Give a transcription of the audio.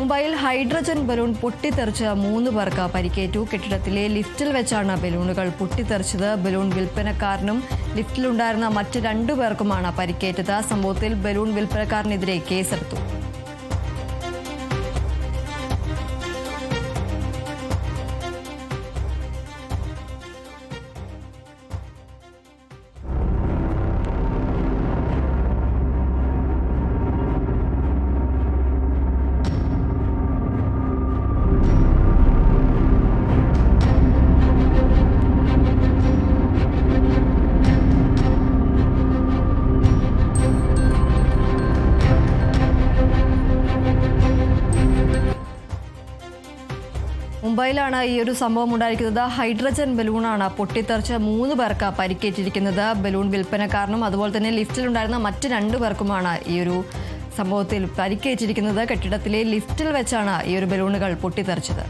മുംബൈയിൽ hydrogen balloon പൊട്ടിത്തെറിച്ച് 3 പേർക്ക് പരിക്കേറ്റു. കെട്ടിടത്തിലെ ലിഫ്റ്റിൽ വെച്ചാണ് ബലൂണുകൾ പൊട്ടിത്തെറിച്ചത്. ബലൂൺ വിൽപ്പനക്കാരനും ലിഫ്റ്റിലുണ്ടായിരുന്ന മറ്റ് 2 പേർക്കുമാണ് പരിക്കേറ്റത്. സംഭവത്തിൽ ബലൂൺ വിൽപ്പനക്കാരനെതിരെ കേസെടുത്തു. മുംബൈയിലാണ് ഈ ഒരു സംഭവം ഉണ്ടായിരിക്കുന്നത്. ഹൈഡ്രജൻ ബലൂണാണ് പൊട്ടിത്തെറിച്ച് 3 പേർക്ക് പരിക്കേറ്റിരിക്കുന്നത്. ബലൂൺ വിൽപ്പനക്കാരനും അതുപോലെ തന്നെ ലിഫ്റ്റിലുണ്ടായിരുന്ന മറ്റ് 2 പേർക്കുമാണ് ഈ ഒരു സംഭവത്തിൽ പരിക്കേറ്റിരിക്കുന്നത്. കെട്ടിടത്തിലെ ലിഫ്റ്റിൽ വെച്ചാണ് ഈ ഒരു ബലൂണുകൾ പൊട്ടിത്തെറിച്ചത്.